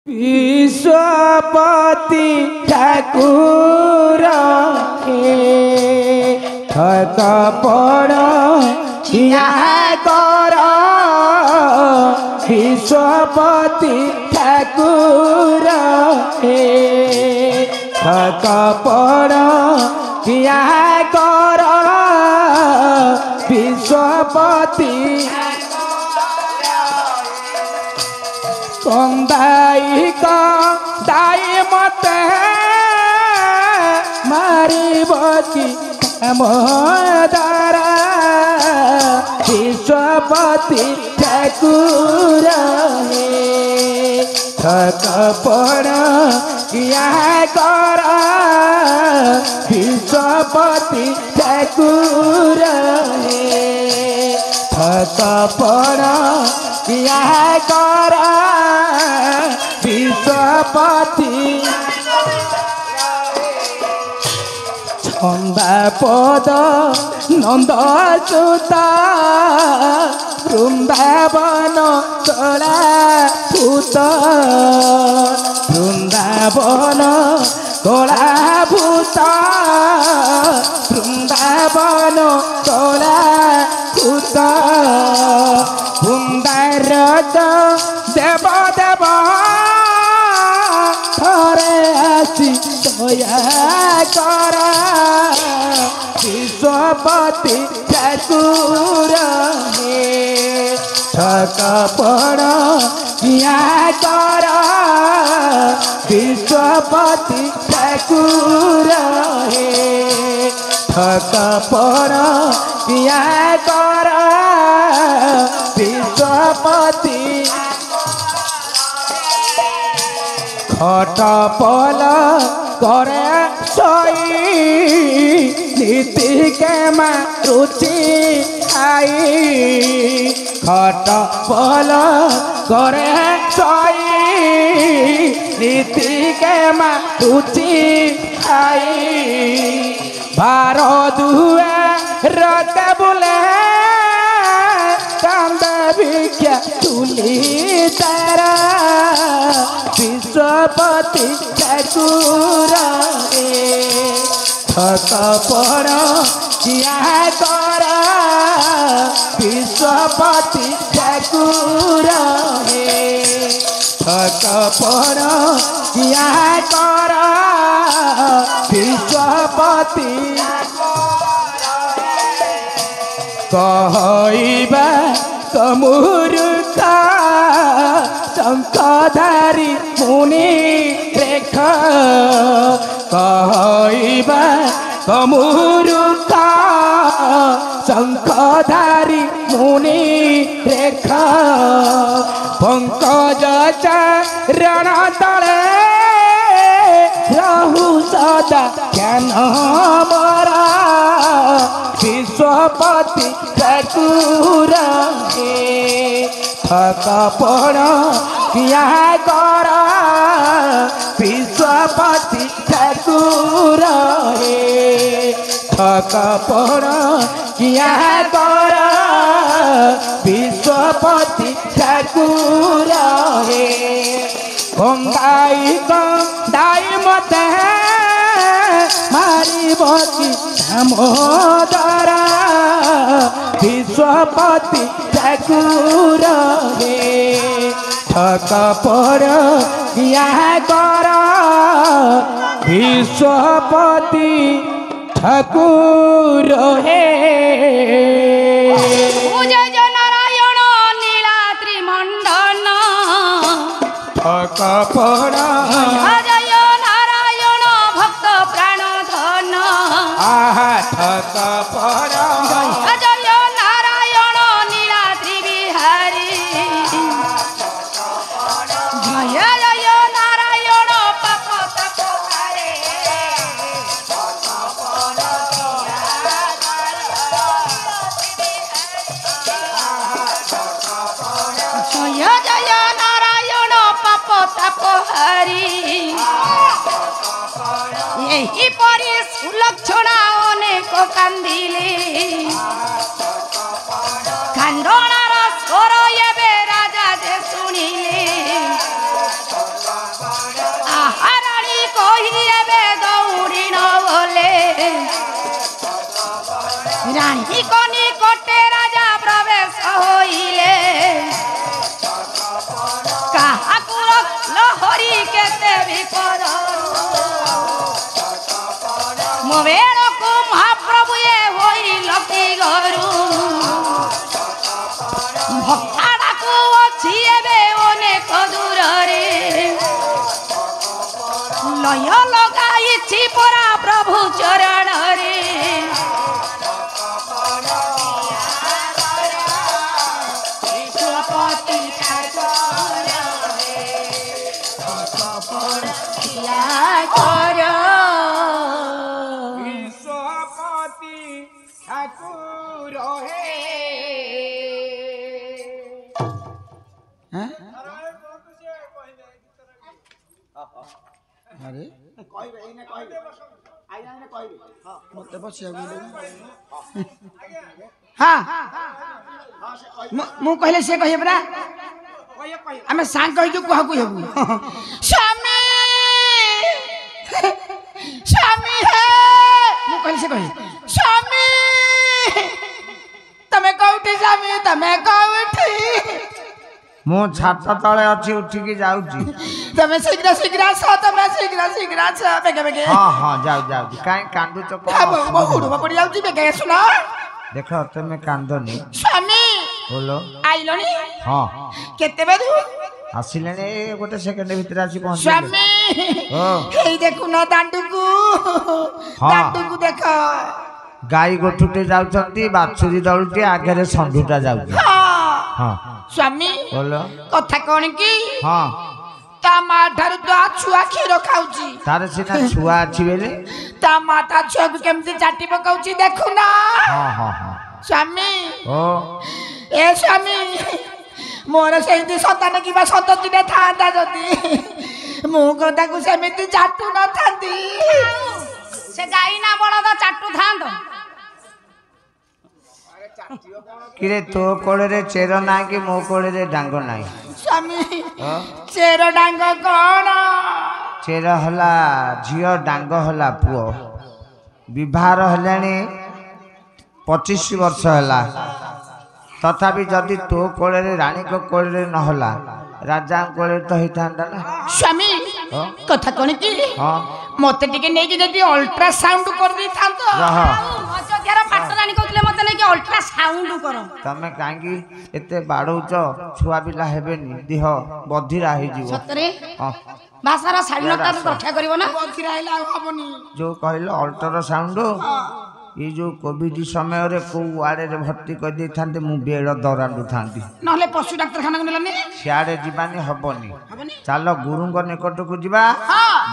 विश्वपति ठाकुर हे थक पड़ किया कर विश्वपति ठाकुर हे थक पड़ किया कर विश्वपति कंदाई मते मारी बची मोदारा विश्वपति ठाकुर हे थक पड़ किया कर विश्वपति ठाकुर हे थक पड़ किया कर विश्वपति छंदा पद नंद सुता वृंदावन कला भूत वृंदावन कला भूत वृंदावन कला भूत वृंदार देव देव थरे आसी दया कर विश्वपति ठाकुर हे थक पड़ किया कर विश्वपति ठाकुर हे थक पड़ किया कर विश्वपति खट पल करे सोई नीति के रुचि आई खट पल करे सोई नीति के रुचि आई बार दुए रत बुले कांद भिक्षा तुली तारा विश्वपति ठाकुर हे थक पड़ किया कर विश्वपति ठाकुर हे थक पड़ किया कर विश्वपति कहइबा कमूर्खा शंखधारी मुनि रेख कहइबा कमूर्खा शंखधारी मुनि रेख पंकज चरण तले रहु सदा ज्ञान मरा विश्वपति ठाकुर हे थक पड़ किया कर विश्वपति ठाकुर हे थक पड़ किया कर विश्वपति ठाकुर हे कंदाई मते मारी बची मोदरा विश्वपति ठाकुर हे थक पड़ किया कर विश्वपति ठाकुर हे नारायण नीलाद्रि मंडन थक पड़ जय नारायण भक्त प्राण धन आहा थक पड़ जय नारायण नीलाद्रि बिहारी जय जय नारायण पाप ताप हारे जय जय नारायण पाप ताप हारी यही परी सुलक्षणा अनेक कांदिले कांदणार स्वर एबे राजा जे शुणिले রানী কনি কোটে রাজা প্রবেশ হইলে কাহাকু লহরি কেতে বিপদ মোবেড়কু মহাপ্রভুয়ে হইল কি গরু ভক্তাড়াকু অছি এবে অনেক দূরে লয় লগাইছি পরা প্রভু চরণরে বিশ্বপতি ঠাকুর হে আরে মতে বসিয়া হ্যাঁ ମୁଁ କହିଲେ ସେ କହିବେ ପରା ଆମେ ସାଙ୍ଗ ହେଇଛୁ କୁହାକୁ ହେବୁ ସ୍ୱାମୀ ସ୍ୱାମୀ ହେ ମୁଁ କହିଲେ ସେ କହିବେ ସ୍ୱାମୀ ତମେ କୋଉଠି ସ୍ୱାମୀ ତମେ କୋଉଠି ମୁଁ ଛାତ ତଳେ ଅଛି ଉଠିକି ଯାଉଛି ତମେ ଶୀଘ୍ର ଶୀଘ୍ର ଆସ ତମେ ଶୀଘ୍ର ଶୀଘ୍ର ଆସ ବେଗେ ବେଗେ ହଁ ହଁ ଯାଉଛି କାଇଁ କାନ୍ଦୁଛ ବହୁ ପଡ଼ି ଯାଉଛି ବେଗେ ଶୁଣ ଦେଖ ତମେ କାନ୍ଦନି ସ୍ୱାମୀ ବୋଲ ଆଇଲଣି ହଁ କେତେବେଳୁ ଆସିଲେଣି ଗୋଟେ ସେକେଣ୍ଡ ଭିତରେ ଆସି ପହଞ୍ଚିଲେ ସ୍ୱାମୀ ଏଇ ଦେଖୁନ ଦାଣ୍ଡୁକୁ ଦାଣ୍ଡୁକୁ ଦେଖ ଗାଈ ଗୋଠୁଟେ ଯାଉଛନ୍ତି ବାଛୁରୀ ଦଳୁଟେ ଆଗରେ ଷଣ୍ଢୁଟା ଯାଉଛି ହଁ ସ୍ୱାମୀ ବୋଲ କଥା କଣ କି ହଁ ତା ମା ଠାରୁ ତ ଛୁଆ କ୍ଷୀର ଖାଉଛି ତାର ସିନା ଛୁଆ ଅଛି ବେଲେ ତା ମା ତା ଛୁଆକୁ କେମିତି ଚାଟି ପକାଉଛି ଦେଖୁନା ହଁ ହଁ ହଁ ସ୍ୱାମୀ ଓ ଏ ସ୍ୱାମୀ ମୋର ସେମିତି ସନ୍ତାନ କିମ୍ବା ସନ୍ତତିରେ ଥାନ୍ତା ଯଦି ମୁଁ ତାକୁ ସେମିତି ଚାଟୁ ନଥାନ୍ତି ସେ ଗାଈ ନା ବଳଦ ଚାଟୁଥାନ୍ତ କିରେ ତୋ କୋଳରେ ଚେର ନାହିଁ କି ମୋ କୋଳରେ ଡାଙ୍ଗ ନାହିଁ ସ୍ୱାମୀ ଚେର ଡାଙ୍ଗ କଣ ଚେର ହେଲା ଝିଅ ଡାଙ୍ଗ ହେଲା ପୁଅ ବିବାହର ହେଲାଣି 25 ବର୍ଷ ହେଲା ତଥାପି ଯଦି ତୋ କୋଳରେ ରାଣୀଙ୍କ କୋଳରେ ନହେଲା ରାଜାଙ୍କ କୋଳରେ ତ ହେଇଥାନ୍ତା ନା ସ୍ୱାମୀ କଥା କଣ କି ମତେ ଟିକେ ନେଇକି ଯଦି ଅଲ୍ଟ୍ରାସାଉଣ୍ଡ କରିଦେଇଥାନ୍ତ ଅଯୋଧ୍ୟାର ପାଟରାଣୀ କହୁଥିଲେ ମତେ ନେଇକି ଅଲ୍ଟ୍ରାସାଉଣ୍ଡ କର ତମେ କାହିଁକି ଏତେ ବାଡ଼ଉଛ ଛୁଆ ପିଲା ହେବେନି ଦେହ ବଧିରା ହେଇଯିବ ସତରେ ଭାଷାର ଶାଳୀନତା ରକ୍ଷା କରିବ ନା ବଧିରା ହେଲେ ଆଉ ହବନି ଯୋଉ କହିଲ ଅଲ୍ଟ୍ରାସାଉଣ୍ଡ ये जो कोविड समय कौ आड़े भर्ती कर दे था बेड़ दौड़ाऊँ ना पशु डाक्तखाना सियाड़े जीवानी हबनी चल गुरु निकट को जीवा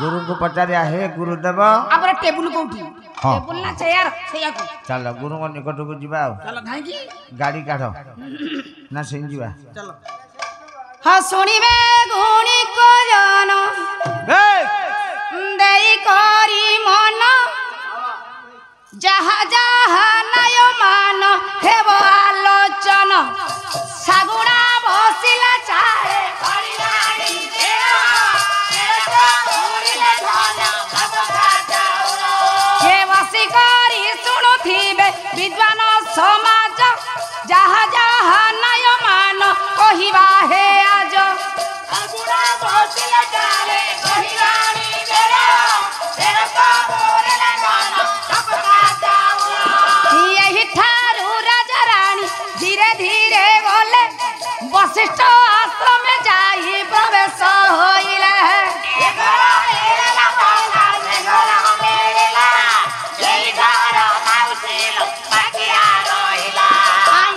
गुरु को पचारिया हे गुरुदेव टेबुल कोठी टेबुल ना चेयर चल गुरु निकट को जीवा गाड़ी काढ़ ना से जीवा हाँ सुनिबे गुणी को जन देई करी मन जहा जहा नय मान हेब आलोचन सागुणा बसिला चाहे ये बसी करी शुणुथिबे विद्वान समाज जहा जहा नय मान कहिबा हे आज सागुणा बसिला चाहे कहिरानी बेरा तेरा तो बोलला मान धीरे धीरे गले वशिष्ठ आश्रम में जाई प्रवेश होइले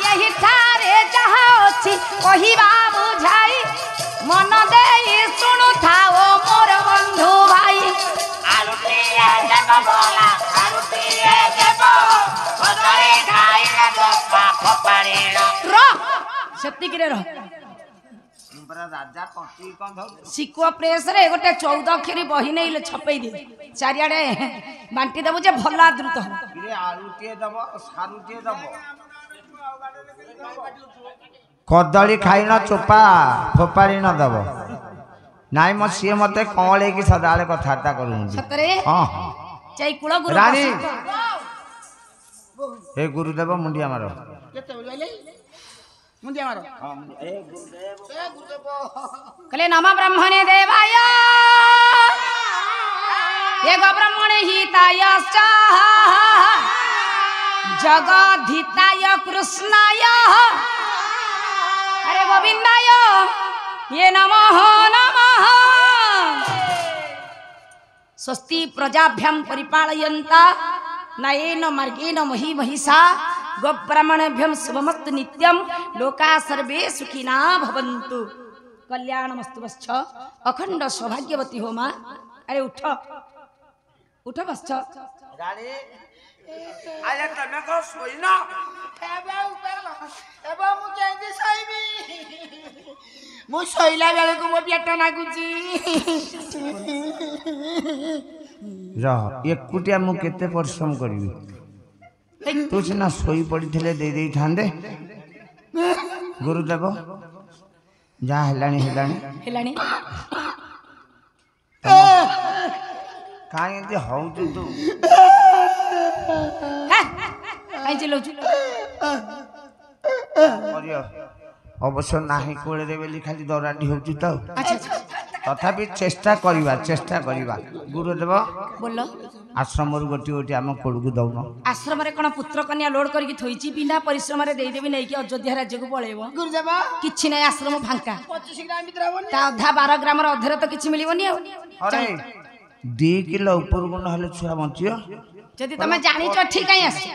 यही ठारे जहा अछि कहिबा बुझाई मन देई सुनु थाओ मोर बंधु भाई आलुटिया जग बोला आलुटिया जग ओदरे खाइला दोपा खपाड़ेला रो सेतिकिरे रो राजा कटी कौन सिकुआ प्रेस रे गोटे 14 अक्षरी बही नहीं छपेई दे चारियाडे बांटी देबु जे भला द्रुत हो रे आलुटिए दबो सारुटिए दबो कदली खाइन चोपा फोपाड़ी न दबो नाई म सी मते कमले की सदाले कथाटा करू सतरे हां चई कुळ गुरु रानी हे गुरुदेव मुंडिया मार कले नम ब्रह्मणे देवाय एक ब्रह्मणे हिताय जगद्धिताय कृष्णाय अरे गोविंदाय ये नमः नमः स्वस्ति प्रजाभ्यां परिपालयन्ता नयेन मार्गेण मही महिषा गोब्राह्मणेभ्यं शुभमस्तु नित्यं लोका सर्वे सुखिना भवन्तु कल्याणमस्तु वश्च अखंड सौभाग्यवती हो मां। अरे उठ उठ वश्च रानी आया तमे को सोइना मु शैला बेले को मो पेट लागुची रह एकुटिया मु केते परिश्रम करबी तू सिना सोई पड़ी थिले दे देई थांदे गुरुदेव जा हेलानी हेलानी हेलानी काई एंती हौचु तू काई चिल्लाउछु करियो अवश्य नाही कोळे रे बेली खाली दराडी होचु त अच्छा अच्छा तथापि चेष्टा करिबा गुरुदेव बोलो आश्रम रु गोटी गोटी आम कोड़ को दौन आश्रम रे कोन पुत्र कन्या लोड करके थोइची बिना परिश्रम रे देई देबी नै कि अयोध्या राज्य को पळेबो गुरुदेव किछि नै आश्रम फांका 25 ग्राम भीतर होबो ता आधा 12 ग्राम रे अधरे तो किछि मिलिबोनी अरे 2 किलो ऊपर को न हले छुआ बंचियो जदि तमे जानि छ ठीक काई आसी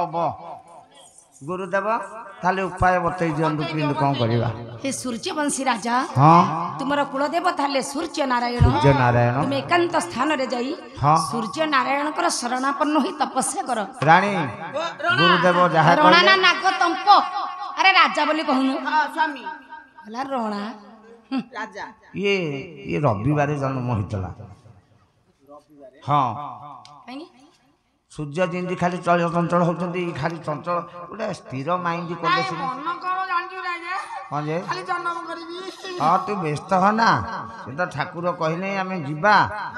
अब गुरुदेव ताले उपाय बतई दियंतु किंतु कोन करबा हे सूर्यवंशी राजा हां तुमरा कुलदेव ताले सूर्य नारायण तुम एकांत स्थान रे जाई सूर्य नारायण कर शरणापन्न होई तपस्या कर रानी गुरुदेव जहा रोणा ना नाग तंपो अरे राजा बोली कहनु हां स्वामी हला रोणा राजा ये रविवार जन्म होइतला हां सूर्य जिंदी खाली चंचल होचंदी खाली चंचल गोटे स्थिर माइंड कोले से मन कोन जानजु राजा हां जे खाली जन्म करबी हां तू व्यस्त हो ना से तो ठाकुर कहले आमे जिबा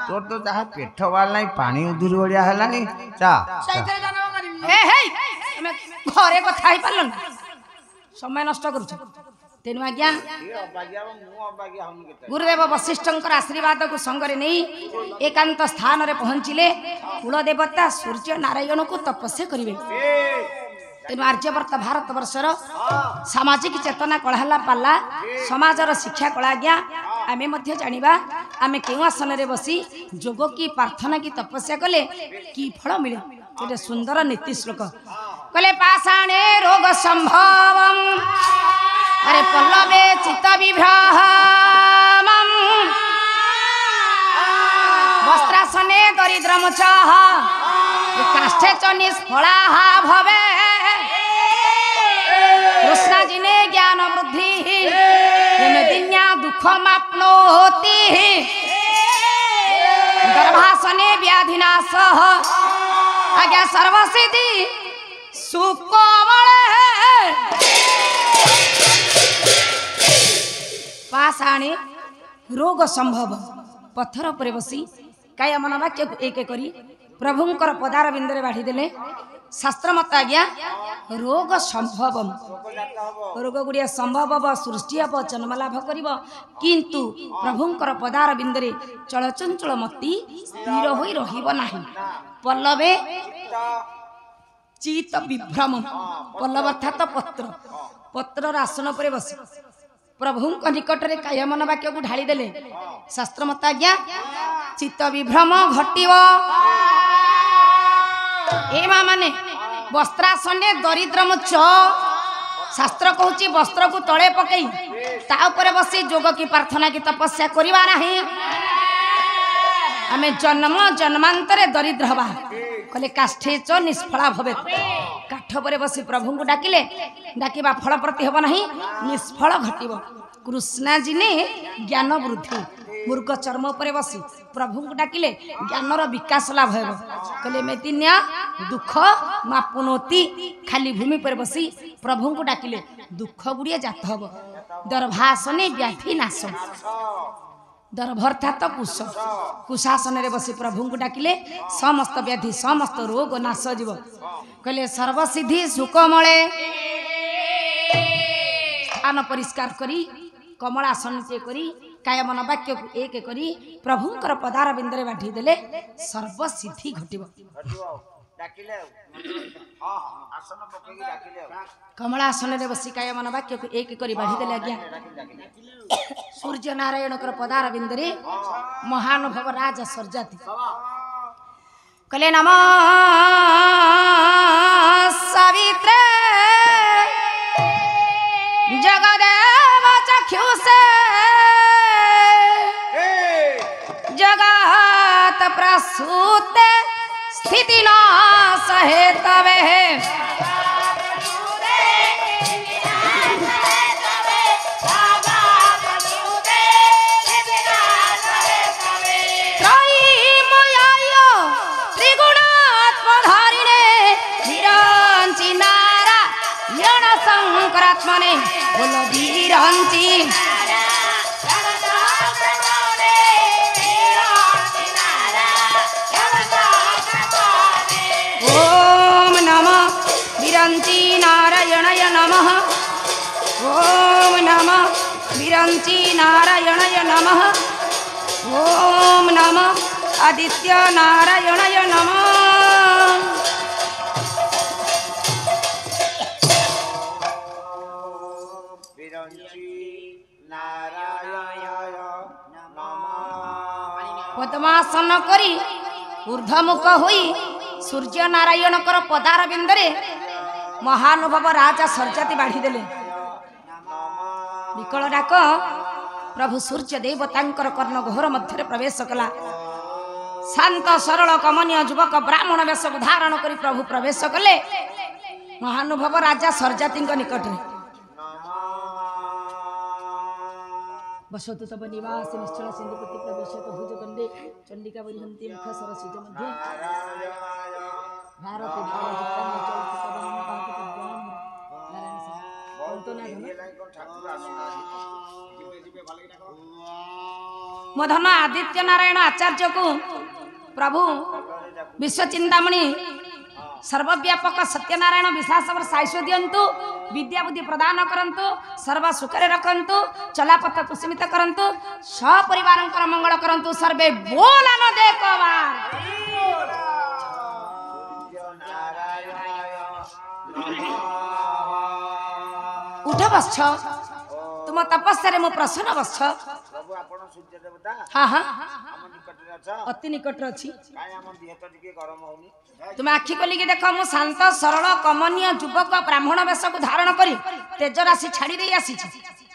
तोर तो जहा पेठ वाल नाही पानी उधुर बडिया हलानी चा सहित जन्म करबी हे हे हम घरे कथा ही पालन समय नष्ट करू तेनु आज्ञा गुरुदेव वशिष्ठंकर आशीर्वाद को संगरे नहीं एकांत स्थान रे पहुंचिले कुल देवता सूर्य नारायण को तपस्या करिवे तेनु आर्यवर्त भारत वर्षर सामाजिक चेतना कळहला पाला समाजर शिक्षा कळाज्ञा आमे मध्य जानिबा आमे केउ आसन रे बसी जोग की प्रार्थना की तपस्या कले की फल मिले एटे सुंदर नीति श्लोक कले पाषाणे रोग संभवम अरे पल्लवे चित्त विभ्रमं वस्त्रासने दरिद्रमुचः काष्ठे च निष्फलाः भवे कृष्णाजिने ज्ञान वृद्धि यमदिन्या दुःखमाप्नोति गर्भासने व्याधिनाशः आज्ञा सर्वसिद्धि सुकोमले पाषाणे रोग संभव पत्थर पर बसी काया मन वाक्य एक करी प्रभुंकर पदार बिंदरे बाढ़ी देले शास्त्र मत आज्ञा रोग संभव रोग गुड़िया संभव सृष्टि हम जन्म लाभ कर किंतु प्रभुंकर पदार बिंदरे चलचंचल मती स्थिर होई रहिब नाही पल्लवे चित विभ्रम पल्लव अर्थात पत्र पत्र आसन पर बसी प्रभु निकट में कायमन वाक्य को ढाली देले शास्त्र मत आज्ञा चित्त विभ्रम घटिव ए माने वस्त्रासने दरिद्र मुच शास्त्र कहूची वस्त्र को तले पकई ता ऊपर बसी जोग की प्रार्थना की तपस्या करिवा नहीं आमे जन्म जन्मांतरे दरिद्र हवा कहले काष्ठे च निष्फला भवे काठ पर बसी प्रभु को डाकिले डाकिबा फल प्रति हब नहीं निष्फल घटिब कृष्णाजी ने ज्ञान वृद्धि मूर्ख चर्म पर बसी प्रभु को डाकिले ज्ञानर विकास लाभ हेब कहले मेदिन्या दुख मापुनोति खाली भूमि पर बसी प्रभु को डाकिले दुख गुड़िया जात हब दर्भासने व्याधि नाश दरभर्था तो कुश कुशासन रे बसी प्रभु को डाकिले समस्त व्याधि समस्त रोग नाश जीव कहले सर्वसिद्धि सुकमले स्थान परिष्कार करी कमलासन से करी काय मन वाक्य को एक करी प्रभुंकर पदार बिंदरे बांधी देले सर्वसिद्धि घटिबो डाकिले हां आसन पकई डाकिले कमलासन रे बसी काय मन वाक्य को एक करी बांधी देले आज्ञा सूर्य नारायण कर पदार बिंदरे महानुभव राजा सर्जाति कले नम सवित्रे जगदेव चक्षुषे जगत प्रसूत स्थिति न सहे तवे शंकरात्मने बोलो वीरंची ओम नमः वीरंची नारायणाय नमः ओम नमः वीरंची नारायणाय नमः ओम नमः आदित्य नारायणाय नमः पद्मासन करी ऊर्ध्वमुख हुई सूर्य नारायण कर पदार बिंदरे महानुभव राजा सर्जाति बाढ़ी देले विकल डाक प्रभु सूर्य देवतांकर कर्ण घोर मध्य प्रवेश कला शांत सरल कमनीय युवक ब्राह्मण वेश धारण करी प्रभु प्रवेश कले महानुभव राजा सर्जाति निकट में बसतु तब निवास निश्चल सिंधुपति प्रवेशत भुजगंडे चंडिका बरिहंती मुख सरसिज मध्य भारत मधन आदित्य नारायण आचार्य को प्रभु विश्व चिंतामणि सर्वव्यापक सत्यनारायण विशासवर साइश दिंतु विद्या बुद्धि प्रदान करंतु सर्व सुखरे रखंतु चलापथ कुसुमित करंतु सपरिवार मंगल करंतु सर्वे बोलन देखवार उठ बस्छ तुम तपस्या मु प्रसन्न बस्छ हाँ हाँ अति निकट अच्छी तुम आखि खोलिकी देख मु शांत सरल कमनीय युवक ब्राह्मण वेश को धारण करी तेज राशि छाड़ी दे आसी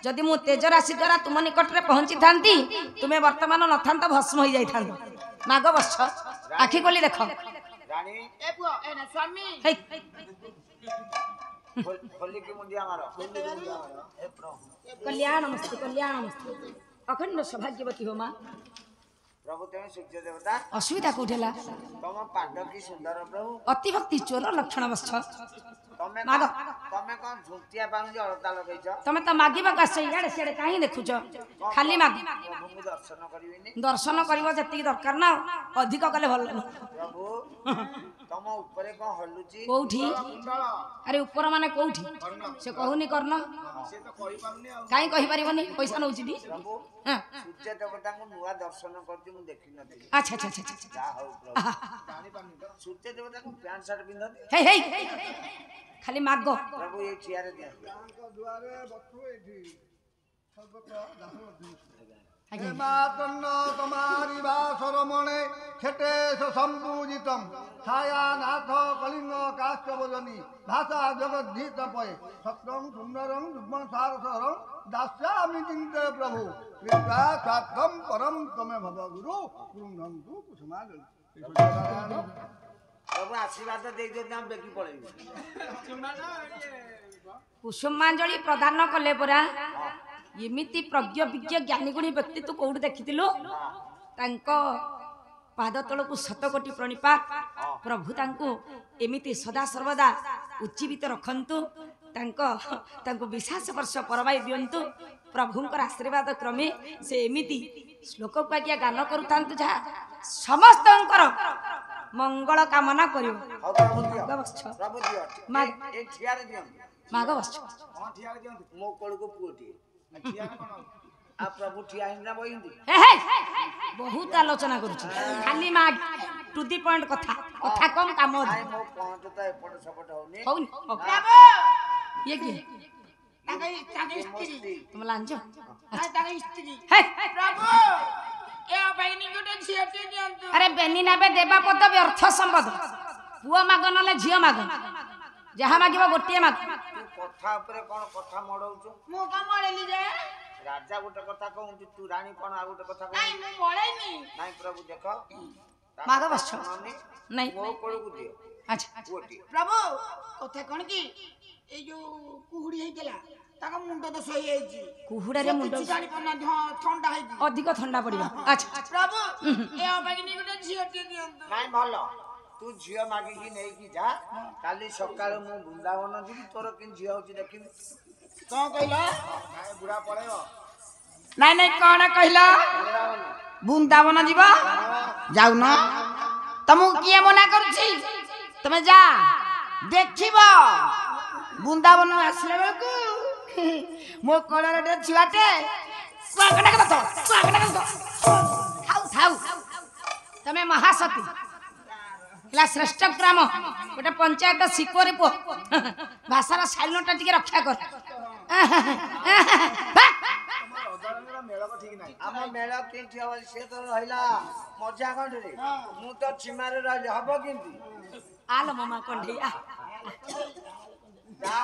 जदि मु तेज राशि द्वारा तुम निकट में पहुंची थांती तुम्हें वर्तमान न था भस्म हो जाता माग बस आखि खोली देख कल्याण मस्ती कल्याण मस्ती अखंड सौभाग्यवती हो माँ प्रभु तेरे सूर्य देवता असुविधा कोठेला तम पाद की सुंदर प्रभु अति भक्ति चोर लक्षण बस्छ तमे माग तमे कोन झुंटिया पाउन जे अलता लगैछ तमे त मागिबा का इयाडे सियाडे काहे देखुछ खाली माग प्रभु दर्शन करिवेनी दर्शन करिवो जति दरकार ना अधिक कले भल प्रभु तम ऊपरे कोन हल्लुची कोठी अरे ऊपर माने कोठी से कहूनी करन से तो कहि पाउनी काहे कहि परिबनी पैसा नउची दी प्रभु हां सूर्य देवता को नुआ दर्शन करती मु देखि नथि अच्छा अच्छा अच्छा अच्छा जा हो प्रभु जानि पानी तो सूर्य देवता को पैंट शर्ट पिंधती हे हे खाली मागो प्रभु ये चियारे दिया दुआरे बथु एठी सर्वत्र दासमधि आगे मातन्न तमारी बासर मणे खेटेश संपूजितम छाया नाथ कलिंग काष्ठभजनी भाषा जगद्धीत पय सत्रम सुंदरम जुग्म सारसरम दास्यामि चिंते प्रभु कृपा स्वात्तम परम तमे भव गुरु गुरुनंतु कुसुमागल प्रभु आशीर्वाद दे दे हम बेकी पळेबी कुसुमांजलि प्रदान कले परा एमिति प्रज्ञ विज्ञ ज्ञानी गुणी व्यक्ति तू कोउठ देखिथिलु तांको पाद तळकु शतकोटी प्रणिपात प्रभु तांको एमिति सदा सर्वदा उज्जीवित रखंतु तांको विश्वास वर्ष परवाई दियंतु प्रभुंकर आशीर्वाद क्रमे से एमिति श्लोक पाटिया गान करूथांतु जहा समस्तंकर मंगल कामना करियो। हौ प्रभु दियो माघ बस्छ प्रभु दियो माघ ए ठियारे दियो माघ बस्छ हां ठियारे दियो मो कोल को पुओटी ठियारे कोन आ प्रभु ठिया हिंदा बहिंदी हे हे बहुत आलोचना करूछ खाली माघ टू दी पॉइंट कथा कथा कम काम आइ मो पॉइंट त एपट सपट होनी होउनी प्रभु ये की ताके स्त्री तुम लांजो ताके स्त्री हे प्रभु ए अबाइनी गुटे झियटे दियंतु अरे बेनी नाबे देबा पद व्यर्थ संपद पुओ माग नले झियो माग जहा मागिबो गोटिए माग तू कथा ऊपर कोन कथा मडौछु मु कमळेली जे राजा गोटे कथा कहू तू रानी कोन आ गोटे कथा नाही कहू मु बळेनी नाही प्रभु देखो माघ बस्छ नहीं मो कोल को दियो अच्छा पुओटी प्रभु कथा कोन की ए जो कुहुडी हेकेला ताका मुंड तो सही हेजी कुहुडा रे मुंड जानी पना ठंडा हेजी अधिक ठंडा पड़िबा अच्छा प्रभु ए अबाइनी गुटे झियटे दियंतु नाही भलो तू झियो मागी की नहीं की जा काली सकाळ मु वृंदावन जी तोर किन झियो होची देखिन कोन कहला नाही बुढ़ा पड़ेओ नहीं नहीं कौन कहला वृंदावन बृंदावन जीव जाऊ न तुमको किए मना करुछि तुम जा देखिब बृंदावन आसले बेलकु मो कोलर डे छुआटे स्वागत कर थाउ थाउ तमे महासती ला श्रेष्ठ ग्राम गोटे पंचायत सिकोरी पो भाषार साइलेंट टिके रक्षा कर ठीक नाही आम मेळ केंठी हवा से तो रहिला मजा कंठरे मु तो चिमारे रहले हबो किंती आलो मामा कंढिया जा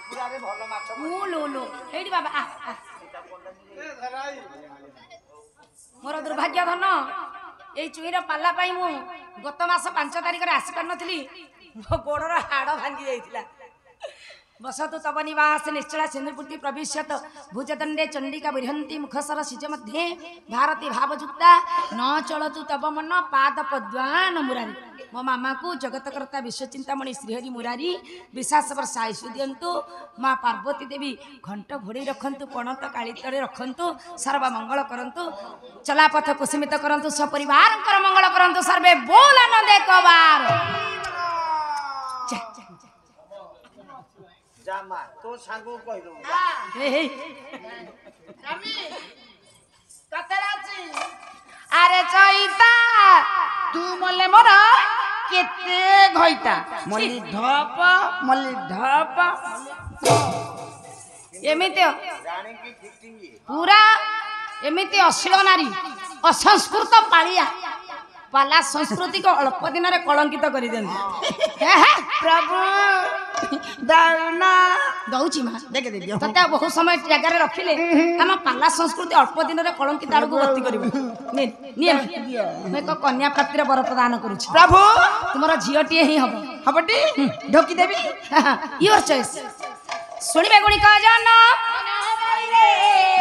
पूरा रे भलो माछ ओ लो लो हेडी बाबा मोर दुर्भाग्य धन ए चुईर पाला पाई मु गत मास 5 तारिख रे आसी पार नथली मो गोड़र हाड़ भांगी जाइतिला बसतु तव निवास निश्चला सिंधुपुटी प्रविश्यत भुजदंडे चंडिका बृहंती मुखसर सिज मध्ये भारती भावयुक्ता न चलतु तव मन पाद पद्वान मुरारी मो मामा को जगतकर्ता विश्वचिंतामणि श्रीहरि मुरारी विश्वास वर्ष आयुष दियंतु माँ पार्वती देवी घंट घोड़ी रखंतु पणत कालितरे रखंतु सर्व मंगल करंतु चलापथ कुसुमित करंतु सपरिवार मंगल करंतु सर्वे बोल आनंद एक बार जामा तो सांगो कहि दो हे हे रामी कतराची अरे चैता तू मले मोर केते घइता मली धप एमिते रानी की फिटिंग पूरा एमिते अश्लील नारी असंस्कृत पालिया पाला संस्कृति को अल्प दिन रे कलंकित करि देन प्रभु दाना दउची मा देखे दे दियो तते बहुत समय जगह रे रखिले हम पाला संस्कृति अल्प दिन रे कलंकित आड़ को गति करबो नियम मैं तो कन्या प्राप्ति रे वर प्रदान करूछी प्रभु तुमरो झियटी ही हबो हबटी ढोकी देबी योर चॉइस सुनिबे गुणी का जान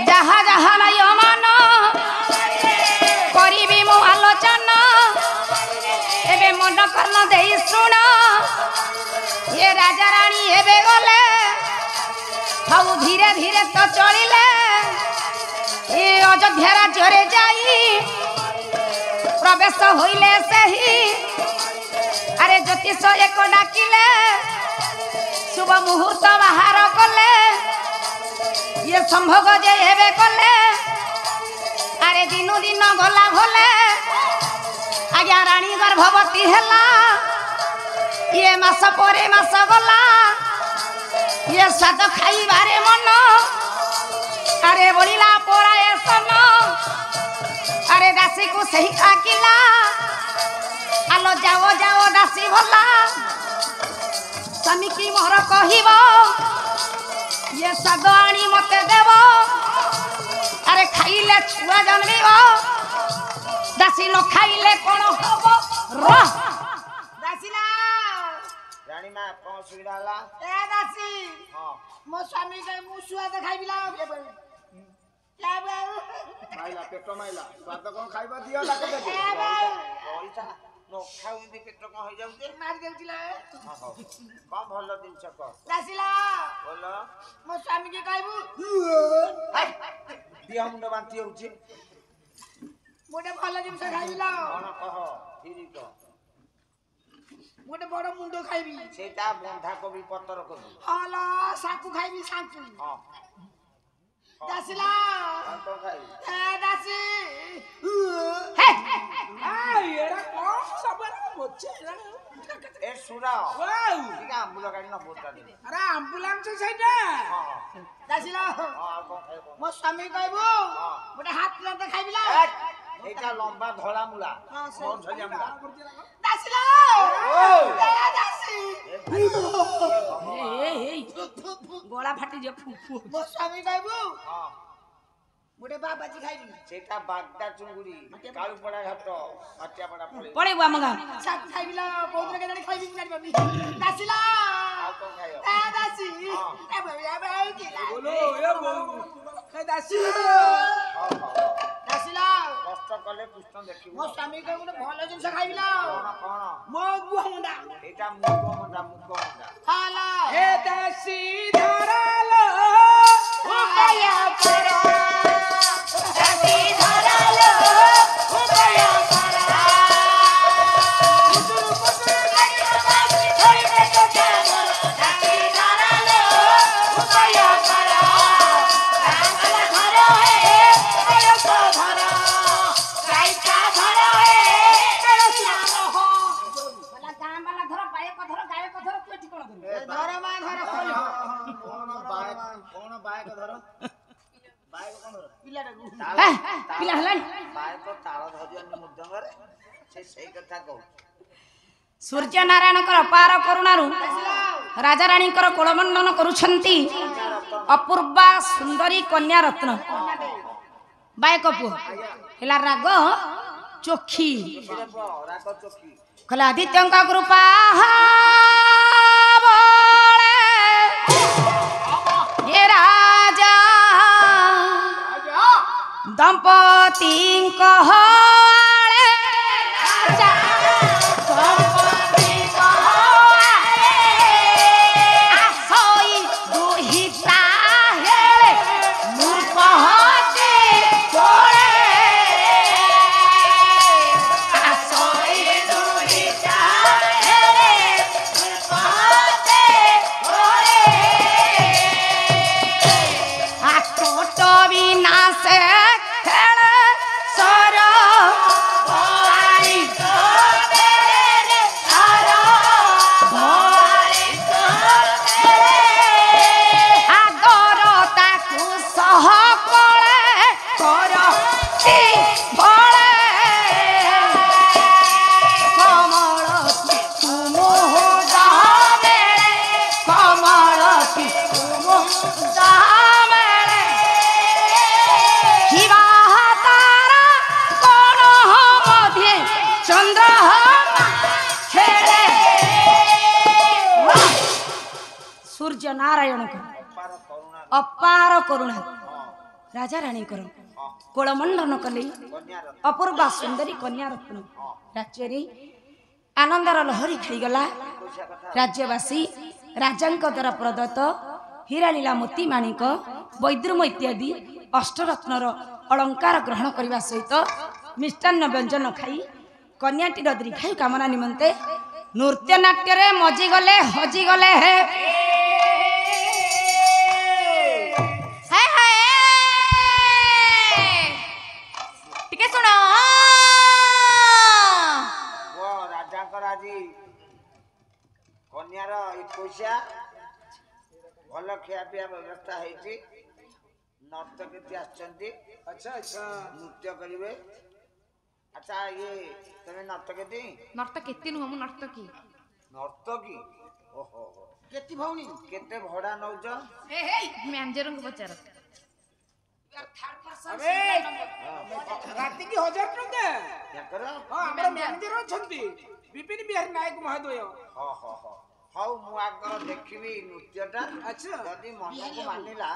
जहा जहा नाय मन करिबी मो आलोचना एबे मन कर्ण देई सुन ये राजा रानी हेबे गले हाउ धीरे धीरे तो चलिले ये अयोध्या राज्य जाई प्रवेश होइले सही अरे ज्योतिष एक डाकिले शुभ मुहूर्त बाहर कले ये संभोग जे हेबे कले अरे दिनु दिन गला भले आज्ञा रानी गर्भवती हेला ये मास परे मास गला ये स्वाद खाइबारे मन अरे बोलिला पोराए सन अरे दासी को सही काकिला आलो जाओ जाओ दासी भला स्वामी की मोहर कहिब ये स्वाद आनी मते देव अरे खाइले छुआ जन्मिब दासी न खाइले कौन हब रह दासीला रानी मां कोन सुविधा हला ए दासी हां मो स्वामी के मुसुआ दे खाइबिला के बोल क्या बाऊ माइला पेटो माइला स्वाद कोन खाइबा दियो लाके दे ए बाऊ पैसा ନଖାଉ ଏମିତି ପେଟ କଣ ହେଇଯାଉଛି? ମାରି ଦେଉଥିଲା କଣ ଭଲ ଜିନିଷ କହ ଦାସିଲା ବୋଲ। ମୋ ସ୍ୱାମୀ କି କହିବୁ ଦିହ ମୁଣ୍ଡ ବାନ୍ତି ହଉଛି। ଗୋଟେ ଭଲ ଜିନିଷ ଖାଇବିଲ କଣ କହ ଧୀରି କହ। ଗୋଟେ ବଡ ମୁଣ୍ଡ ଖାଇବି ସେଇଟା ବନ୍ଧାକୋବି ପତର କୋବି। ହଲ ସାଙ୍କୁ ଖାଇବି ସାଙ୍କୁ ହଁ ଦାସିଲା ଆଉ କଣ ଖାଇବି? ଏ ଦାସି ଏ ସୁରା ଟିକେ ଆମ୍ବୁଲ କାଢି ନବୁ ତାହେଲେ। ଆରେ ଆମ୍ବୁଲାନ୍ସ ସେଇଟା ଦାସିଲା ଆଉ କଣ ଖାଇବ? ମୋ ସ୍ୱାମୀ କହିବୁ ଗୋଟେ ହାତ ଲଙ୍କା ଖାଇବି ଲା এইটা লম্বা ধলা মূলা মৌধলিয়া মূলা। দাসিলা দাসি গলা ফাটি যে ফুফু ମୋ ସ୍ୱାମୀ କହିବୁ ଗୋଟେ ବାବାଜି ଖାଇବି। ସେଇଟା ବାଗଦା ଚୁଙ୍ଗୁଡି କାଳୁପଡା ଘାଟ ମାଟିଆପଡା ପଳେଇବୁ ଆମ ଗାଁ ସାକୁ ଖାଇବି ଲା କୋଉଦିନ କେଜାଣି ଖାଇବି ମୁଁ ଜାଣିପାରୁନି। ଦାସିଲା ଆଉ କଣ ଖାଇବ? ଏ ଦାସି ଏ ବୋଲୋ ଏ ଦାସି ଦାସିଲା କଷ୍ଟ କଲେ କୃଷ୍ଣ ଦେଖିବୁ। ମୋ ସ୍ୱାମୀ କହିବୁ ଗୋଟେ ଭଲ ଜିନିଷ ଖାଇବି ଲା କଣ କଣ? ମୋ ଗୁହ ମୁଣ୍ଡା এইটা মুগ মন্ডা। ହାଲା ଏ ଦାସି ଧରାଲୋ ଉପାୟ କର ଦାସି ଧରାଲୋ ଉପାୟ କର ପିଲା ହେଲାଣି ସୂର୍ଯ୍ୟ ନାରାୟଣଙ୍କର ଅପାର କରୁଣାରୁ ରାଜାରାଣୀଙ୍କର କୋଳମଣ୍ଡନ କରୁଛନ୍ତି ଅପୂର୍ବା ସୁନ୍ଦରୀ କନ୍ୟା ରତ୍ନ ବାୟକ ପୁଅ ହେଲା ରାଗ ଚୋଖୀ କହିଲା ଆଦିତ୍ୟଙ୍କ କୃପା ବଳେ ରାଜା ଦମ୍ପତିଙ୍କ ହଳେ ରାଜା ଦମ୍ପତିଙ୍କ ହଳେ ଆସଇ ଦୁହିତା ହେଳେ ମୂର୍ଖ ହତେ କୋଳେ ଆସଇ ଦୁହିତା ହେଳେ ମୂର୍ଖ ହତେ କୋଳେ ଆକଟ ବିନାଶେ ସୂର୍ଯ୍ୟ ନାରାୟଣଙ୍କ ଅପାର କରୁଣା ରାଜାରାଣୀଙ୍କର କୋଳମଣ୍ଡନ କଲେ ଅପୂର୍ବା ସୁନ୍ଦରୀ କନ୍ୟା ରତ୍ନ ରାଜ୍ୟରେ ଆନନ୍ଦର ଲହରୀ ଖେଳିଗଲା। ରାଜ୍ୟବାସୀ ରାଜାଙ୍କ ଦ୍ୱାରା ପ୍ରଦତ୍ତ ହୀରାଲୀଳା ମୋତି ମାଣିକ ବୈଦ୍ରୁମ ଇତ୍ୟାଦି ଅଷ୍ଟରତ୍ନର ଅଳଙ୍କାର ଗ୍ରହଣ କରିବା ସହିତ ମିଷ୍ଟାନ୍ନ ବ୍ୟଞ୍ଜନ ଖାଇ କନ୍ୟାଟିର ଦୀର୍ଘାୟୁ କାମନା ନିମନ୍ତେ ନୃତ୍ୟ ନାଟ୍ୟରେ ମଜିଗଲେ ହଜିଗଲେ ହେ ଟିକେ ଶୁଣ ରାଜାଙ୍କର ଆଜି କନ୍ୟାର 21 ଭଲ ଖିଆପିଆ ବ୍ୟବସ୍ଥା ହେଇଛି। ନର୍ତ୍ତକୀ ଆସିଛନ୍ତି ନୃତ୍ୟ କରିବେ। ଆଚ୍ଛା ଇଏ ତମେ ନର୍ତ୍ତକୀ? ନର୍ତ୍ତକୀ ନୁହଁ ମୁଁ ନର୍ତ୍ତକୀ। ନର୍ତ୍ତକୀ? ଓହୋ କେତେ ଭଉଣୀ କେତେ ଭଡା ନଉଛ? ମ୍ୟାନେଜରଙ୍କୁ ପଚାର। ରାତିକି 1000 ଟଙ୍କା। ଆମର ମ୍ୟାନେଜର ଅଛନ୍ତି ବିପିନ ବିହାରୀ ନାୟକ ମହୋଦୟ। ହଉ ମୁଁ ଆଗ ଦେଖିବି ନୃତ୍ୟଟା। ଯଦି ମନକୁ ମାନିଲା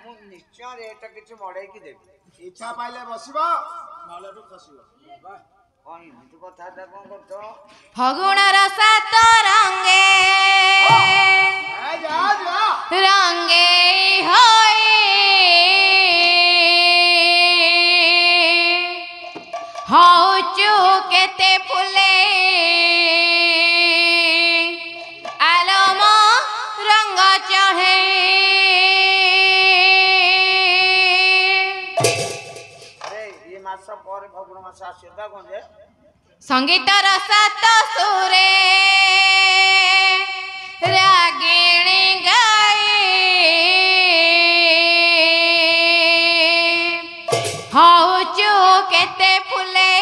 ମୁଁ ନିଶ୍ଚୟ ରେଟ୍ କିଛି ମଡେଇକି ଦେବି। ଇଚ୍ଛା ପାଇଲେ ବସିବ ନହେଲେ ଖସିବ। କଣ ଏମିତି କଥାଟା କଣ କରୁଛ? ଫଗୁଣର ସାତ ରଙ୍ଗେ ରଙ୍ଗେ ହୋଇ ହଉଚୁ କେତେ ଫୁଲେ ଆଲମ ରଙ୍ଗ ଚଢ଼େ ଆରେ ଏ ମାସ ପରେ ଫଗୁଣ ମାସ ଆସିବ ତା କଣ ଯେ? ସଙ୍ଗୀତର ସାତ ସୁରେ ରାଗିଣୀ ଗାଇ ହଉଚୁ କେତେ ଫୁଲେ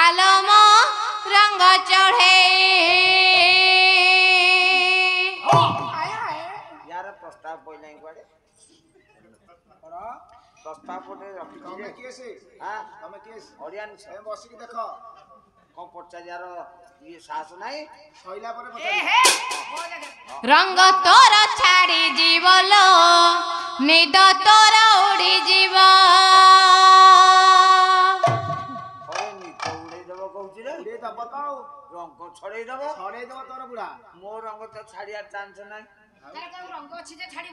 ଆଲମ ରଙ୍ଗ ଚଢ଼େ यार प्रस्ताव पहले कुआडे प्रस्ताव पटे रखी किए से हां तमे किए ओडियन से बसी के देखो कोन पचार यार ये साहस नाही सइला परे पचार रंग तोर छाड़ी जीवल निद तोर उड़ी जीव अरे नी तो उड़े देबो कहूची रे उड़े दब बताओ रंग छड़े देबो तोर बुढ़ा मो रंग तो छाड़िया चांस नाही रंग अच्छी जे छाड़ी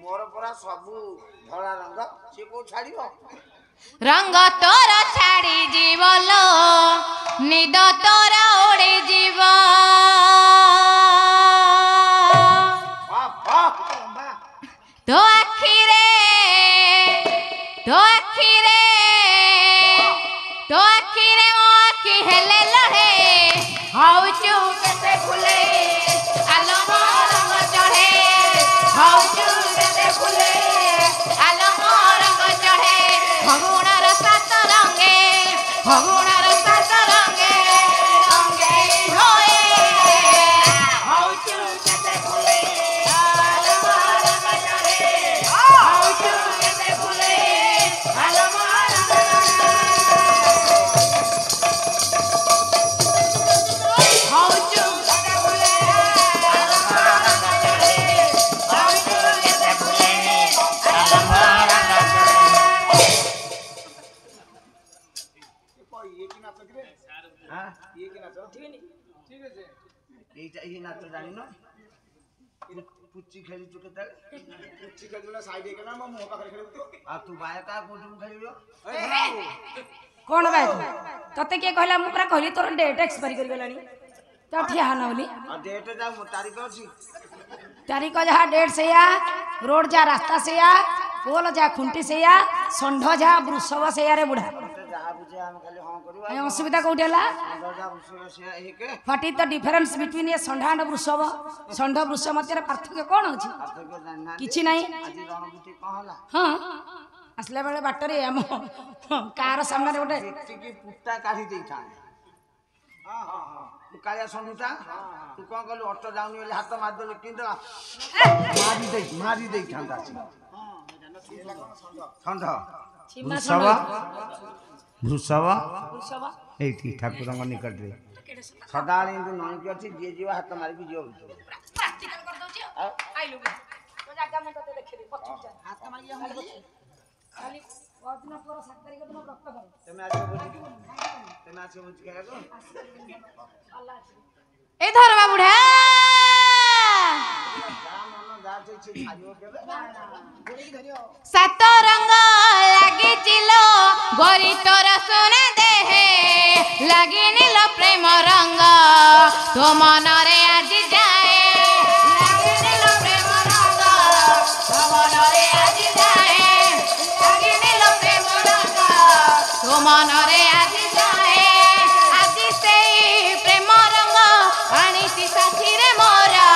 मोर परा सबू धड़ा रंग से को छाड़िबो रंग तोर छाड़ी जीवल निद तोर उड़ी जीव तो आखिरे तो आखिरे तो आखिरे ओ आखि हेले लहे हौचु केते फुले आलम रंग चढ़े हौचु केते फुले आलम रंग चढ़े फगुणर सात रंगे फगुणर सात रंगे रंगे होए हौचु केते फुले आलम रंग चढ़े हौचु केते फुले आलम रंग हौचु केते फुले आलम रंग चढ़े हौचु केते फुले आलम रंग चढ़े ये की नाच रे हां ये की नाच ठीक है এইটা এই নাচ জানি না পুচি খেলি চুকে তালে পুচি খেলিলা সাইডে কেনা মো মুহ পাখরে খেলিব তো আর তু বায়া কা কোটু খেলিব এই বাবু कौन गाय तते किए कहला मु पूरा कहली तोर डेट एक्सपायरी कर गलानी तो ठिया ना बोली आ डेट जा तारीख अछि तारीख जहाँ डेट से या रोड जा रास्ता से या पोल जा खुंटी से या षंढ जा वृषभ से या रे बुढ़ा जहा बुझे हम खाली हां करबा ए असुविधा कोठी हला जा बुझे से एही के what is the difference between a षंढ एंड वृषभ षंढ वृषभ मध्य पार्थक्य कौन अछि पार्थक्य जानना किछि नहीं आज रणभूति कहला हाँ आसला बेले बाटरे आम कार सामने गोटे की पुट्टा काढी देई था हां हां हां तू काया सनुता तू कोन कहलु ऑटो जाउनी बोले हाथ मार देले किंद मारी देई थांदा ठंड वृषभ वृषभ वृषभ एठी ठाकुरंग निकट रे सदाळे इंदु नई के अछि जे जीव हाथ मारी भी जीव प्रैक्टिकल कर दउछि आइलु तो जागा में तते देखि दे पछु हाथ मारी हम खाली दिन पूरा 7 तारिख दिन रक्त कर तमे आछो बुझ के आगो ए धरवा बुढ़ा सात रंग लगी चिलो गोरी तोर सुने देहे लगी नील प्रेम रंग तो मनरे आज जाए लगी नील प्रेम रंग तो मनरे आज जाए लगी नील प्रेम रंग तो मनरे आज जाए आज से प्रेम रंग आनीति साथी रे मोरा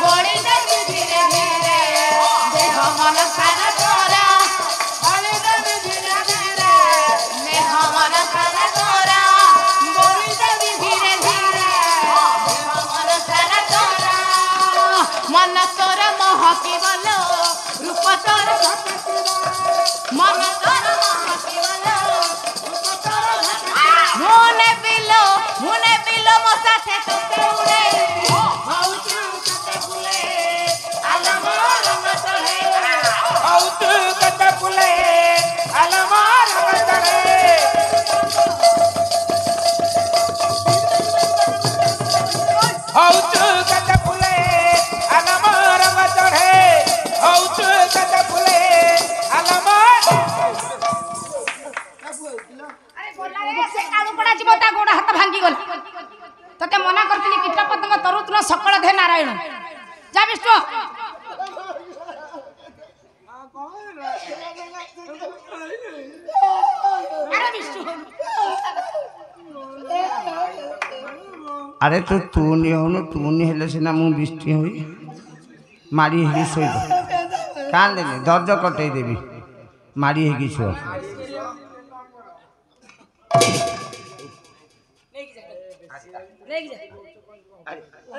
बोली दे धीरे धीरे देह मन प्राण तोरा बोली दे धीरे धीरे देह मन प्राण तोरा बोली दे धीरे धीरे देह मन प्राण तोरा मन तोर महकी बोलो रूप तोर मन तोर महकी बोलो रूप तोर मुने बिलो मो साथे तोते उड़े हौचु कते फुले आलम रंग चढ़े हौचु कते फुले आलम रंग चढ़े আরে তু নি হনু তু নি হেলে সিনা মু বৃষ্টি হই মারি হেগি শোইব কান্দেনি দরজা কটেই দেবি মারি হেগি শো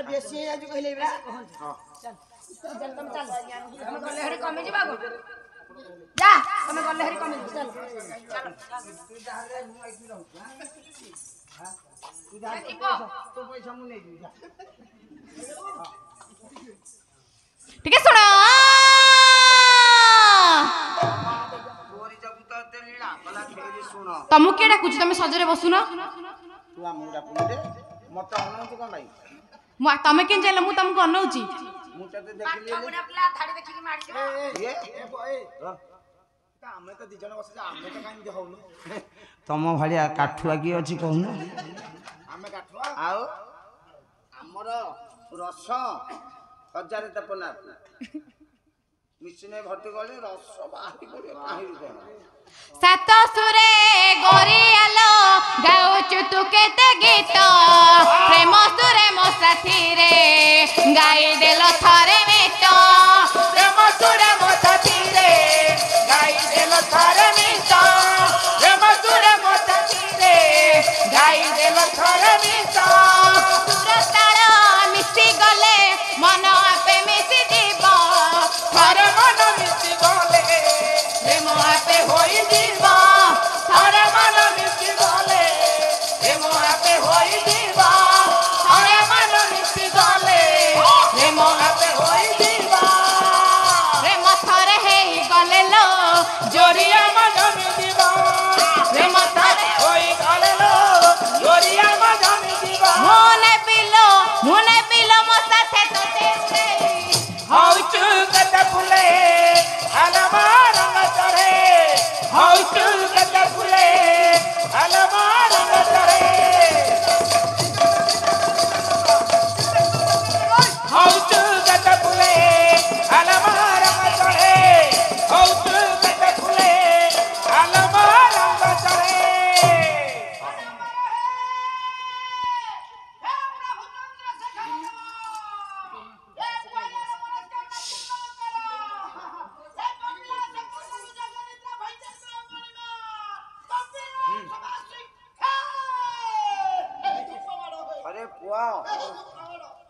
বেশি আজ কইলে বেশি কমে যাবা গো যা তুমি গলে হেরি কমে চল ଟିକେ ଶୁଣ ତମକୁ କିଏ ଡାକୁଛି ତମେ ସଜରେ ବସୁନ ତମେ କେମିତି ଜାଣିଲ ମୁଁ ତମକୁ ଅନଉଛି ତମ ଭଳିଆ କାଠୁଆ କିଏ ଅଛି କହୁନ ଆଉ ଆମର ରସ ହଜାରେ ତେପନା ମିଶିନେ ଭର୍ତ୍ତି କଲେ ରସ ବାହାରି ପଡିବ କାହିଁକି ସାତ ସୁରେ ଗରିଆଲୋ ଗାଉଛୁ ତୁ କେତେ ଗୀତ ପ୍ରେମ ସୁରେ ମୋ ସାଥିରେ ଗାଇ ଦେଲ ଥରେ ମିଟ ପ୍ରେମ ସୁରେ ମୋ ସାଥିରେ ଗାଇ ଦେଲ ଥରେ ମିଟ ପ୍ରେମ ସୁରେ ମୋ ସାଥିରେ ଗାଇ ଦେଲ ଥରେ ମିଟ ସୁର ତାଳ ମିଶି ଗଲେ ମନ ଆପେ ମିଶି ଯିବ ଥରେ ମନ ମିଶି ଗଲେ ପ୍ରେମ ଆପେ ହୋଇଯିବ ଥରେ ମନ ମିଶି ଗଲେ ପ୍ରେମ ଆପେ ହୋଇଯିବ ଥରେ ମନ ମିଶି ଗଲେ ପ୍ରେମ ଆପେ ହୋଇଯିବ ପ୍ରେମ ଥରେ ହେଇଗଲେ ଲୋ ଜୋରିଆ ମନ ମିଳିବ ପ୍ରେମ ଥରେ ହୋଇଗଲେ ଲୋ ଜୋରିଆ ମନ ମିଳିବ ମୁଁ ନେବିଲୋ ମୋ ସାଥେ ତୋତେ ଉଡ଼େଇ ହଉଚୁ କେତେ ଫୁଲେ ଆଲମା ରଙ୍ଗ ଚଢ଼େ ହଉଚୁ କେତେ ଫୁଲେ ଆଲମା ରଙ୍ଗ ଚଢ଼େ ହଉଚୁ କେତେ ଫୁଲେ ଆଲମା ରଙ୍ଗ ଚଢ଼େ ହଉଚୁ କେତେ ଫୁଲେ ଆଲମା ରଙ୍ଗ ଚଢ଼େ अरे पुआ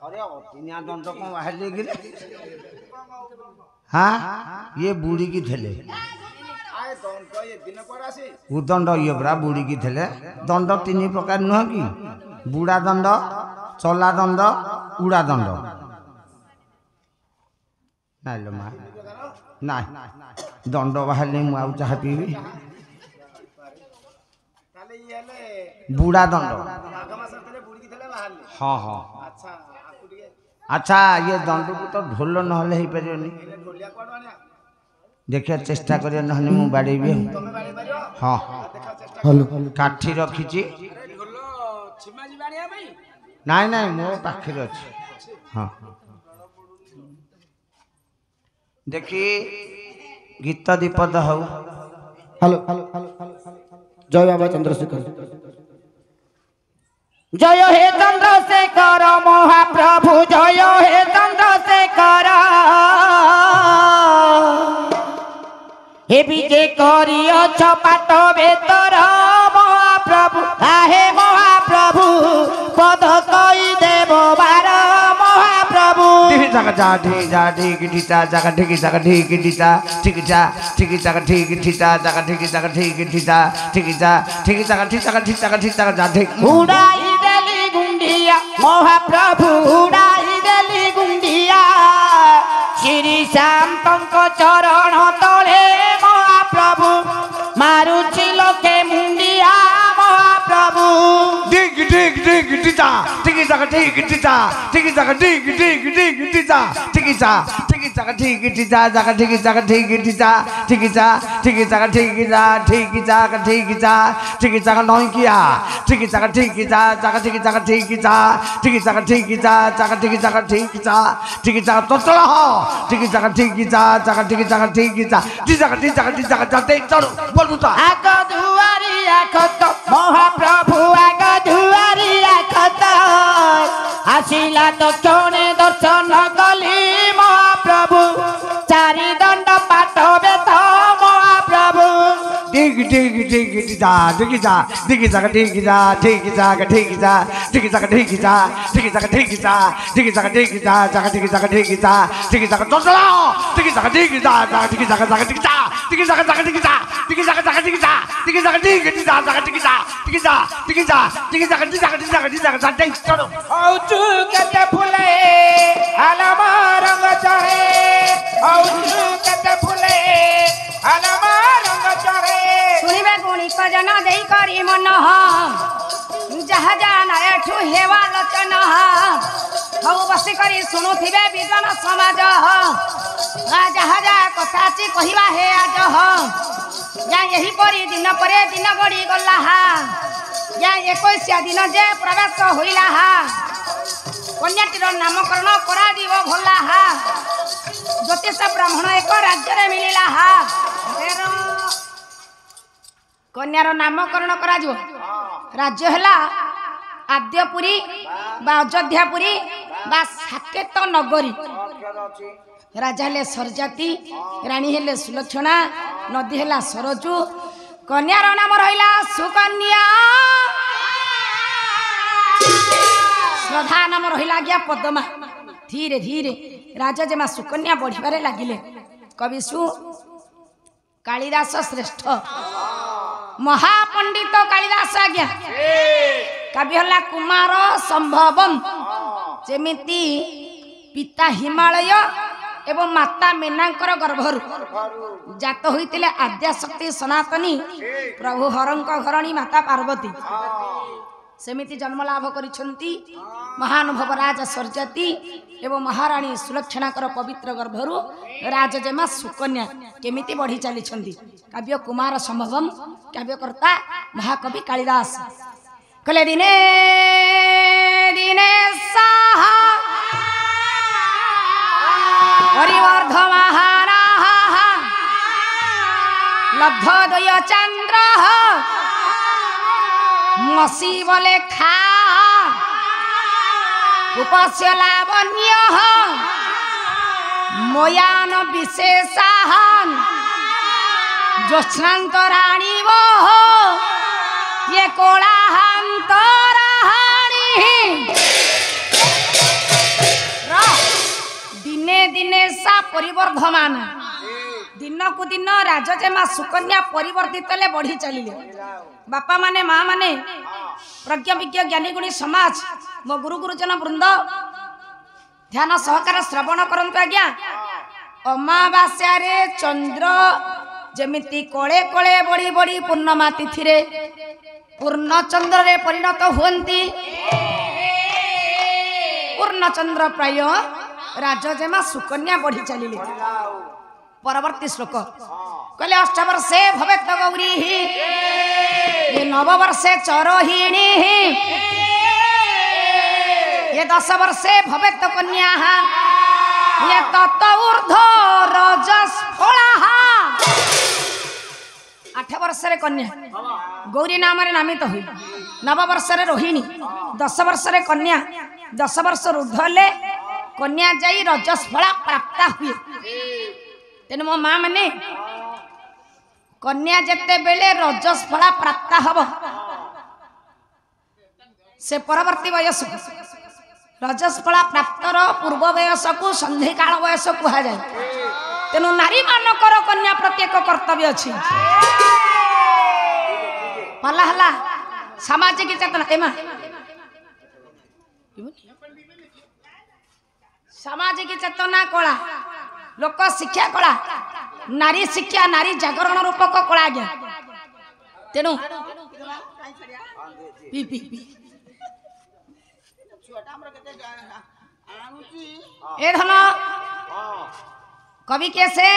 अरे अतिनिया दंड कौन बाहर गिरे हाँ ये बूढ़ी की थेले उदंड ये बरा बूढ़ी की थेले दंड तीन प्रकार नुह कि बुढ़ा दंड चला दंड उड़ा दंड नाइ लो माँ ना दंड बाहर मुझे चाह पीबी बुढ़ा दंड हाँ हाँ अच्छा ये दंड को तो ढोल नहले ही परियोनी देखिए चेष्टा करियो नहले मु बाड़ेबी हाँ काठी रखीची नाइ नाइ मो पाखे अच्छे हाँ देखी गीत दीपद हऊ हेलो जय बाबा चंद्रशेखर जय हे चंद्रशेखर महाप्रभु जय हे चंद्रशेखर हे विजय करियछ पाट बेतर महाप्रभु आहे महाप्रभु पद कई देव बार महाप्रभु जग जा ढी ढीचा जग ढिकी जग ढीकी ढीचा ठीक जा ठीक जग ढीकी ढीचा जग ढिकी जग ढीकी ढीचा ठीक जा ठीक जग ढी जग ढी जग ढी जग जा ढिक उड़ाई देली गुंडिया महाप्रभु उड़ाई देली गुंडिया श्री श्याम तंक चरण तले महाप्रभु मारुछि लोके मुंडिया महाप्रभु ढिक ढिक ढिक ढीचा ठीक जग ढीकी ढीचा ठीक जग ढीकी ढीकी ढीकी ढीचा ठीक जा ठीक जग ढीकी ढीचा जग ढीकी जग ढीकी ढीचा ठीक जा ठीक जग ढीकी जा ठीक जग ढीकी जा ठीक जग नौकिया ठीक जग ढीकी जा जग ढीकी जग ढीकी जा ठीक जग ढीकी जा जग ढीकी जग ढीकी जा ठीक जग तोतला हो ठीक जग ढीकी जा जग ढीकी जग ढीकी जा ढी जग ढी जग ढी जग जा देख चलो बोल दूता आग दुआरिया রাখত মহাপ্রভু আগ দুয়ারি রাখত আসিলা তো ক্ষণে দর্শন কলি মহাপ্রভু চারি দণ্ড পাঠবে তো মহাপ্রভু ডিগ ডিগ ডিগ যা ডিগ যা ডিগ জাগা ডিগ যা ডিগ জাগা ডিগ যা ডিগ জাগা ডিগ যা ডিগ জাগা ডিগ যা ডিগ জাগা ডিগ যা জাগা ডিগ জাগা ডিগ যা ডিগ জাগা চলা ডিগ জাগা ডিগ যা জাগা ডিগ জাগা জাগা ডিগ যা ডিগ জাগা জাগা ডিগ যা ডিগ জাগা জাগা ডিগ যা ডিগ জাগা ডিগ যা জাগা ডিগ যা ডিগ যা ডিগ যা ডিগ জাগা ডিগ জাগা ডিগ জাগা ডিগ জাগা যা ডিগ চলো औचु कते फुले आलमा रंग चढ़े औचु कते फुले आलमा रंग चढ़े শুনিবে গুণিক জন দেই করি মন যাহা জানা এঠু হেবা লোচন হউ বসি করি শুণুথিবে বিদ্বান সমাজ যাহা যা কথা আছে কহিবা হে আজ যা এহি পরি দিন পরে দিন গড়ি গলা যা 21 দিন যে প্রবেশ হইলা কন্যাটির নামকরণ করা দিব ভোলা জ্যোতিষ ব্রাহ্মণ এক রাজ্যরে মিলিলা কন্যার নামকরণ করা যাব রাজ্য হেলা আদ্যপুরী বা অযোধ্যাপুরী বা সাকেত নগরী রাজা হেলে সরজাতি রানী হেলে সুলক্ষণা নদী হেলা সরজু কন্যার নাম রহিলা সুকন্যা শ্রদ্ধা নাম রহিলা আজ্ঞা পদ্মা ধীরে ধীরে রাজা যেমা সুকন্যা বଢিবারে লাগিলে কবি সু কালিদাস শ্রেষ্ঠ মহাপণ্ডিত কালিদাস আজ্ঞା কাব্য ହେଲା କୁମାର ସମ୍ଭବମ୍ ଯେମିତି ପିତା ହିମାଳୟ ଏବଂ ମାତା ମୀନାଙ୍କର ଗର୍ଭରୁ ଜାତ ହୋଇଥିଲେ ଆଦ୍ୟାଶକ୍ତି ସନାତନୀ ପ୍ରଭୁ ହରଙ୍କ ଘରଣୀ ମାତା ପାର୍ବତୀ ସେମିତି ଜନ୍ମ ଲାଭ କରିଛନ୍ତି ମହାନୁଭବ ରାଜା ସର୍ଜାତି ଏବଂ ମହାରାଣୀ ସୁଲକ୍ଷଣାଙ୍କର ପବିତ୍ର ଗର୍ଭରୁ ରାଜଜେମା ସୁକନ୍ୟା କେମିତି ବଢ଼ି ଚାଲିଛନ୍ତି କାବ୍ୟ କୁମାର ସମ୍ଭବମ୍ କାବ୍ୟକର୍ତ୍ତା ମହାକବି କାଳିଦାସ କହିଲେ ଦିନେ ଦିନେ ସାହା ପରିବର୍ଦ୍ଧମାନା ଲବ୍ଧୋଦୟ ଚନ୍ଦ୍ର মসি বলে খা উপস্য লাবণ্য ময়ান বিশেষাহন জ্যোৎস্নান্তরাণী ইয়ে কোলাহান্তরাণী দিনে দিনে সা পরিবর্ধমান দিনকু দিন রাজজেমা সুকন্যা পরিবর্তিত হলে বঢ়ি চালিলে বাপা মানে মা মানে প্রজ্ঞ বিজ্ঞ জ্ঞানী গুণী সমাজ মো গুরু গুরুজন বৃন্দ ধ্যান সহকারে শ্রবণ করন্তু আজ্ঞা অমাবাস্যারে চন্দ্র যেমিতি কোলে কোলে বড়ি বড়ি পূর্ণমা তিথিরে পূর্ণচন্দ্রে পরিণত হুয়ন্তি পূর্ণচন্দ্র প্রায় রাজজেমা সুকন্যা বঢ়ি চালিলে পরবর্তী শ্লোক कहले 8 वर्षे भवेत गौरी ये 9 वर्षे चरोहिणी ये 10 वर्षे भवेत कन्या ये तत ऊर्ध रजस्फला 8 वर्ष रे कन्या गौरी नाम रे नामित हुई 9 वर्ष रे रोहिणी 10 वर्ष रे कन्या 10 वर्ष ऊर्ध्व ले कन्या जाई रजस्फला प्राप्त हुए तेन मो माँ मैंने कन्या जेते बेले रजस्फला प्राप्त हब से परवर्ती वयस रजस्फला प्राप्तर पूर्व वयस को संधि काल वयस कह जाए तेणु नारी मानकर कन्या प्रत्येक कर्तव्य अच्छी पला हला सामाजिक चेतना एमा सामाजिक चेतना कला लोक शिक्षा कला नारी शिक्षा नारी जागरण रूपक कला आज्ञा तेणु पी पी पी ए धन कवि कैसे